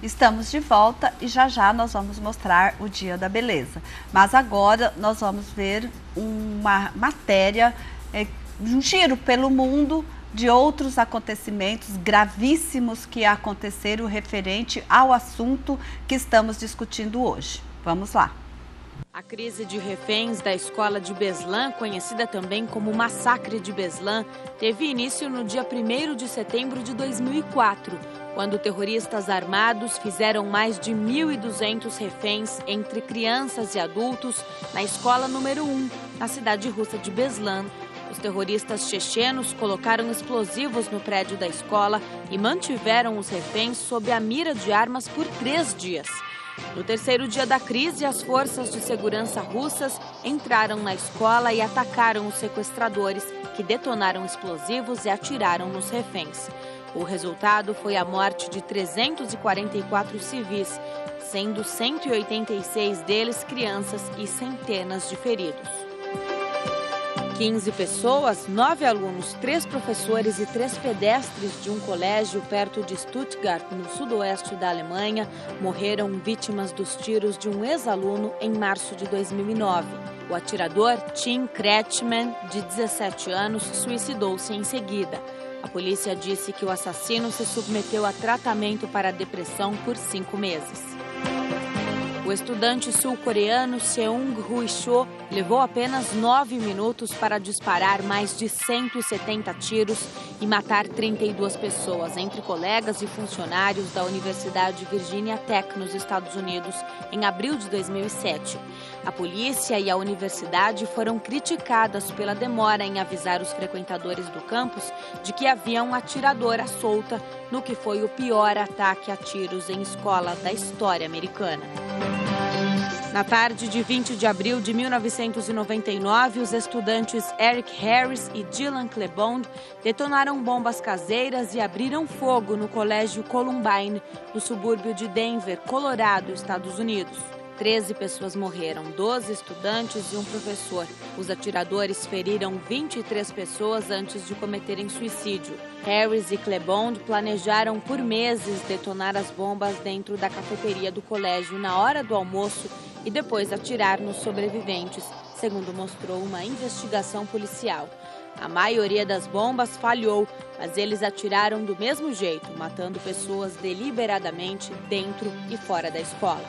Estamos de volta e já já nós vamos mostrar o Dia da Beleza. Mas agora nós vamos ver uma matéria, um giro pelo mundo de outros acontecimentos gravíssimos que aconteceram referente ao assunto que estamos discutindo hoje. Vamos lá. A crise de reféns da escola de Beslan, conhecida também como Massacre de Beslan, teve início no dia 1º de setembro de 2004, quando terroristas armados fizeram mais de 1.200 reféns entre crianças e adultos na escola número 1, na cidade russa de Beslan. Os terroristas chechenos colocaram explosivos no prédio da escola e mantiveram os reféns sob a mira de armas por 3 dias. No terceiro dia da crise, as forças de segurança russas entraram na escola e atacaram os sequestradores, que detonaram explosivos e atiraram nos reféns. O resultado foi a morte de 344 civis, sendo 186 deles crianças e centenas de feridos. 15 pessoas, 9 alunos, 3 professores e 3 pedestres de um colégio perto de Stuttgart, no sudoeste da Alemanha, morreram vítimas dos tiros de um ex-aluno em março de 2009. O atirador, Tim Kretschmann, de 17 anos, suicidou-se em seguida. A polícia disse que o assassino se submeteu a tratamento para a depressão por 5 meses. O estudante sul-coreano Seung-Hui Cho levou apenas 9 minutos para disparar mais de 170 tiros e matar 32 pessoas, entre colegas e funcionários da Universidade Virginia Tech, nos Estados Unidos, em abril de 2007. A polícia e a universidade foram criticadas pela demora em avisar os frequentadores do campus de que havia um atirador à solta no que foi o pior ataque a tiros em escola da história americana. Na tarde de 20 de abril de 1999, os estudantes Eric Harris e Dylan Klebold detonaram bombas caseiras e abriram fogo no colégio Columbine, no subúrbio de Denver, Colorado, Estados Unidos. 13 pessoas morreram, 12 estudantes e um professor. Os atiradores feriram 23 pessoas antes de cometerem suicídio. Harris e Klebold planejaram por meses detonar as bombas dentro da cafeteria do colégio na hora do almoço e depois atirar nos sobreviventes, segundo mostrou uma investigação policial. A maioria das bombas falhou, mas eles atiraram do mesmo jeito, matando pessoas deliberadamente dentro e fora da escola.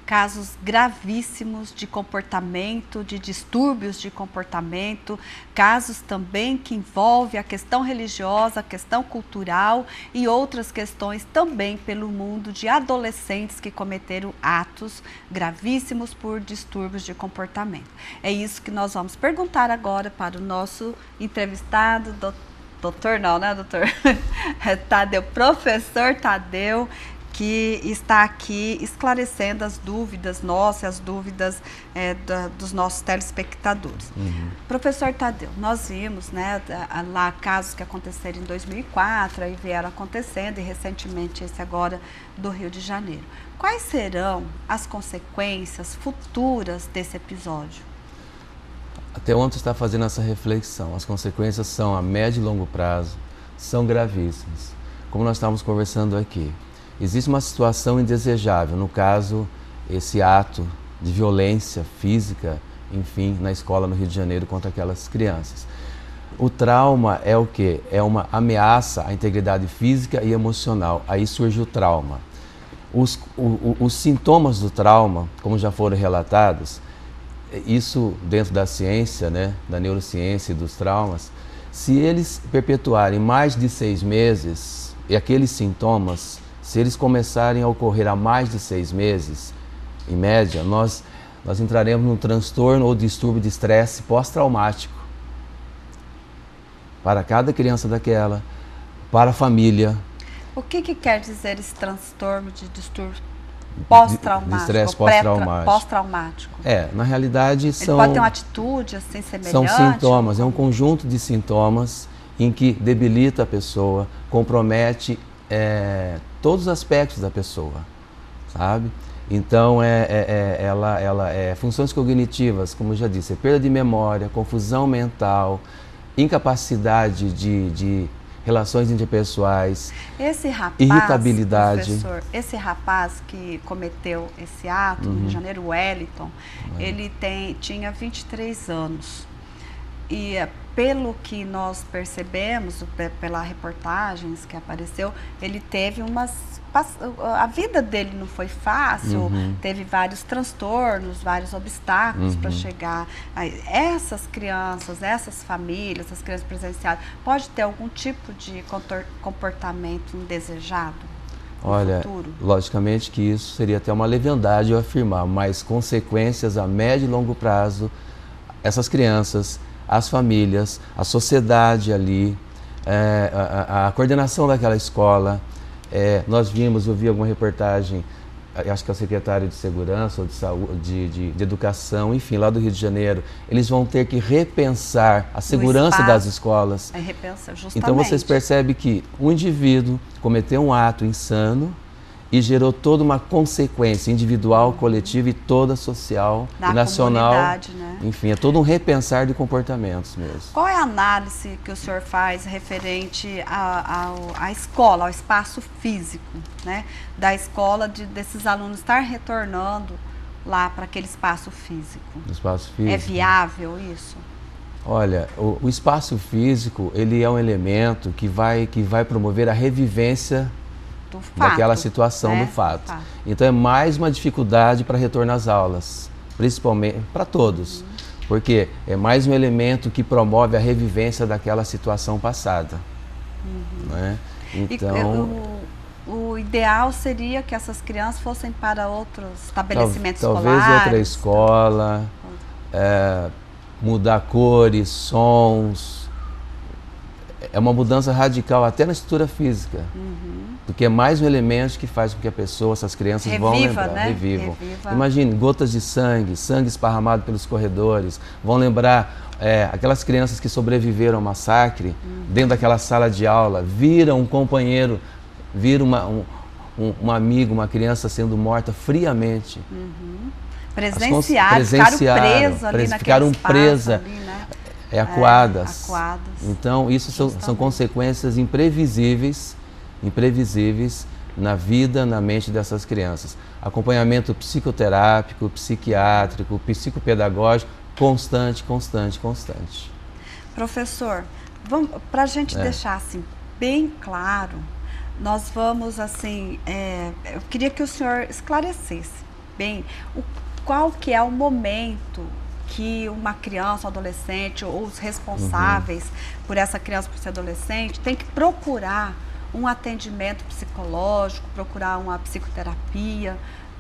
Casos gravíssimos de comportamento, de distúrbios de comportamento, casos também que envolvem a questão religiosa, a questão cultural e outras questões também pelo mundo de adolescentes que cometeram atos gravíssimos por distúrbios de comportamento. É isso que nós vamos perguntar agora para o nosso entrevistado, doutor Tadeu, professor Tadeu, que está aqui esclarecendo as dúvidas nossas, as dúvidas dos nossos telespectadores. Professor Tadeu, nós vimos lá casos que aconteceram em 2004, aí vieram acontecendo, e recentemente esse agora do Rio de Janeiro. Quais serão as consequências futuras desse episódio? Até ontem está fazendo essa reflexão. As consequências são a médio e longo prazo, são gravíssimas. Como nós estávamos conversando aqui, existe uma situação indesejável, no caso, esse ato de violência física, enfim, na escola no Rio de Janeiro contra aquelas crianças. O trauma é o quê? É uma ameaça à integridade física e emocional. Aí surge o trauma. Os sintomas do trauma, como já foram relatados, isso dentro da ciência, da neurociência e dos traumas, se eles perpetuarem mais de 6 meses, e aqueles sintomas, se eles começarem a ocorrer há mais de 6 meses, em média, nós entraremos num transtorno ou distúrbio de estresse pós-traumático. Para cada criança daquela, para a família. O que quer dizer esse transtorno de distúrbio pós-traumático? De estresse pós-traumático. Pós-traumático. Na realidade Ele pode ter uma atitude assim semelhante? São sintomas, é um conjunto de sintomas em que debilita a pessoa, compromete todos os aspectos da pessoa, sabe? Então, funções cognitivas, como eu já disse, perda de memória, confusão mental, incapacidade de relações interpessoais, Esse rapaz, irritabilidade. professor, esse rapaz que cometeu esse ato no Rio de Janeiro, o Wellington, ele tinha 23 anos. E pelo que nós percebemos, pela reportagens que apareceu, ele teve a vida dele não foi fácil, teve vários transtornos, vários obstáculos para chegar. Essas crianças, essas famílias, essas crianças presenciadas, pode ter algum tipo de comportamento indesejado? Olha, logicamente que isso seria até uma leviandade eu afirmar, mas consequências a médio e longo prazo, essas crianças, as famílias, a sociedade ali, a coordenação daquela escola. Eu vi alguma reportagem, acho que é o secretário de Segurança ou de Saúde, de Educação, enfim, lá do Rio de Janeiro, eles vão ter que repensar a segurança das escolas. Repensa, justamente. Então vocês percebem que um indivíduo cometeu um ato insano e gerou toda uma consequência individual, coletiva e toda social e nacional. Né? Enfim, é todo um repensar de comportamentos mesmo. Qual é a análise que o senhor faz referente à escola, ao espaço físico, né? Da escola, desses alunos estar retornando lá para aquele espaço físico? Espaço físico. É viável isso? Olha, o espaço físico, ele é um elemento que vai promover a revivência daquela situação, do fato. Então é mais uma dificuldade para retorno às aulas, principalmente para todos, porque é mais um elemento que promove a revivência daquela situação passada. Né? Então, o ideal seria que essas crianças fossem para outros estabelecimentos talvez escolares? Outra escola, mudar cores, sons. É uma mudança radical até na estrutura física, porque é mais um elemento que faz com que a pessoa, essas crianças vão lembrar, revivam. Imagine, gotas de sangue esparramado pelos corredores, vão lembrar aquelas crianças que sobreviveram ao massacre, dentro daquela sala de aula, viram um companheiro, viram um amigo, uma criança sendo morta friamente. Presenciaram, ficaram presas ali naquele espaço, acuadas. Então, isso são consequências imprevisíveis na vida, na mente dessas crianças. Acompanhamento psicoterápico, psiquiátrico, psicopedagógico, constante. Professor, para a gente deixar assim bem claro, nós vamos assim, eu queria que o senhor esclarecesse bem qual que é o momento que uma criança, um adolescente ou os responsáveis por essa criança, por esse adolescente, tem que procurar um atendimento psicológico, procurar uma psicoterapia,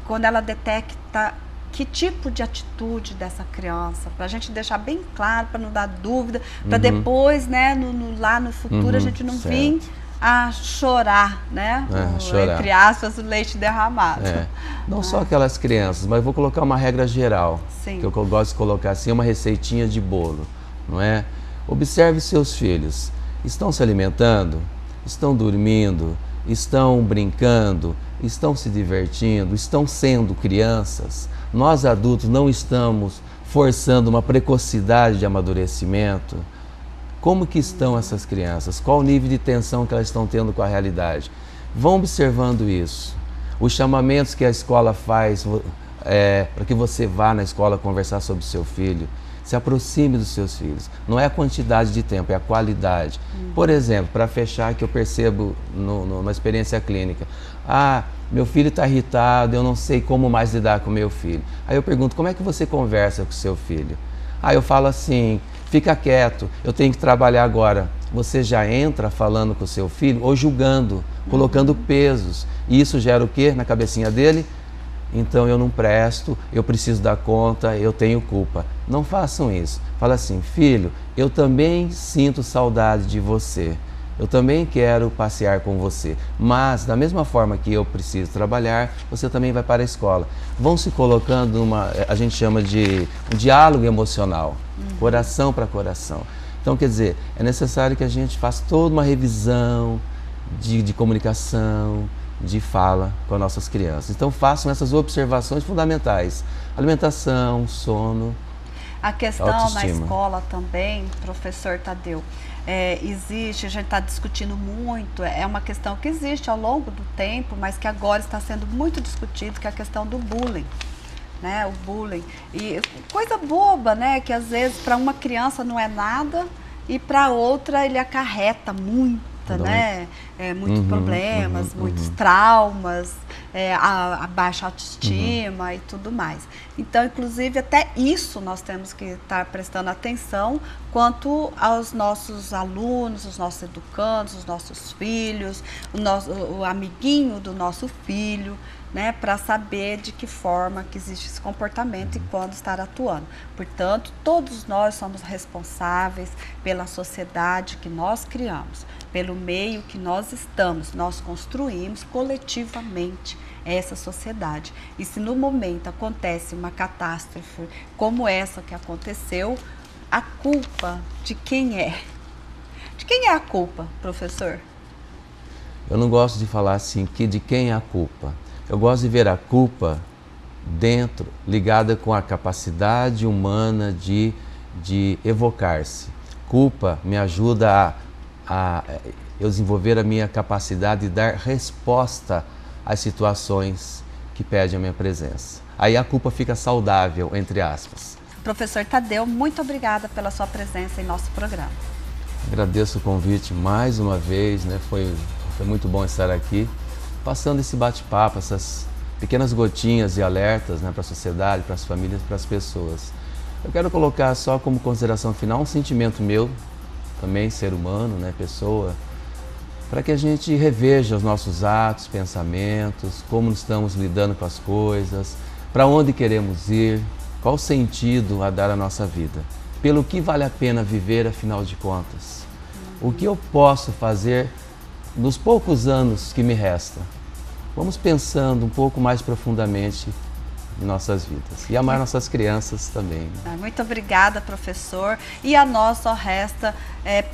quando ela detecta que tipo de atitude dessa criança, para a gente deixar bem claro, para não dar dúvida, para depois, né, lá no futuro, a gente não vir a chorar, né? Entre aspas, o leite derramado. Não só aquelas crianças, mas vou colocar uma regra geral, Sim. que eu gosto de colocar assim, uma receitinha de bolo, não é? Observe seus filhos, estão se alimentando, estão dormindo, estão brincando, estão se divertindo, estão sendo crianças. Nós adultos não estamos forçando uma precocidade de amadurecimento. Como que estão essas crianças? Qual o nível de tensão que elas estão tendo com a realidade? Vão observando isso. Os chamamentos que a escola faz para que você vá na escola conversar sobre o seu filho, se aproxime dos seus filhos. Não é a quantidade de tempo, é a qualidade. Por exemplo, para fechar, que eu percebo na experiência clínica. Meu filho está irritado, eu não sei como mais lidar com meu filho. Aí eu pergunto, como é que você conversa com o seu filho? Eu falo assim, fica quieto, eu tenho que trabalhar agora. Você já entra falando com o seu filho ou julgando, colocando pesos. E isso gera o quê na cabecinha dele? Então eu não presto, eu preciso dar conta, eu tenho culpa. Não façam isso. Fala assim, filho, eu também sinto saudade de você. Eu também quero passear com você. Mas, da mesma forma que eu preciso trabalhar, você também vai para a escola. Vão se colocando a gente chama de um diálogo emocional, coração para coração. Então, quer dizer, é necessário que a gente faça toda uma revisão de comunicação, de fala com as nossas crianças. Então, façam essas observações fundamentais. Alimentação, sono. A questão na autoestima. escola também, professor Tadeu, existe, a gente está discutindo muito, é uma questão que existe ao longo do tempo, mas que agora está sendo muito discutido, que é a questão do bullying. Né, o bullying. E coisa boba, né? Que às vezes para uma criança não é nada e para outra ele acarreta muita, né? Muitos problemas, muitos traumas, a baixa autoestima e tudo mais. Então, inclusive, até isso nós temos que estar prestando atenção quanto aos nossos alunos, os nossos educandos, os nossos filhos, o amiguinho do nosso filho, né, para saber de que forma que existe esse comportamento e quando estar atuando. Portanto, todos nós somos responsáveis pela sociedade que nós criamos, pelo meio que nós estamos, nós construímos coletivamente essa sociedade. E se no momento acontece uma catástrofe como essa que aconteceu, a culpa de quem é? De quem é a culpa, professor? Eu não gosto de falar assim, que de quem é a culpa. Eu gosto de ver a culpa dentro, ligada com a capacidade humana de evocar-se. Culpa me ajuda a eu desenvolver a minha capacidade de dar resposta às situações que pedem a minha presença. Aí a culpa fica saudável, entre aspas. Professor Tadeu, muito obrigada pela sua presença em nosso programa. Agradeço o convite mais uma vez, né? Foi muito bom estar aqui, passando esse bate-papo, essas pequenas gotinhas de alertas, né, para a sociedade, para as famílias, para as pessoas. Eu quero colocar só como consideração final um sentimento meu, também ser humano, né, pessoa, para que a gente reveja os nossos atos, pensamentos, como estamos lidando com as coisas, para onde queremos ir, qual sentido a dar à nossa vida, pelo que vale a pena viver, afinal de contas. O que eu posso fazer nos poucos anos que me restam? Vamos pensando um pouco mais profundamente em nossas vidas e amar nossas crianças também. Muito obrigada, professor. E a nós só resta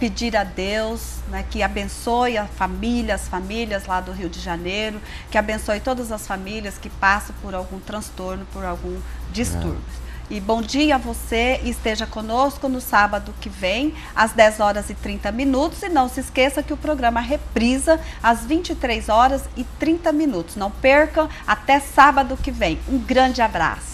pedir a Deus, né, que abençoe as famílias lá do Rio de Janeiro, que abençoe todas as famílias que passam por algum transtorno, por algum distúrbio. E bom dia a você e esteja conosco no sábado que vem, às 10h30. E não se esqueça que o programa reprisa às 23h30. Não percam, até sábado que vem. Um grande abraço.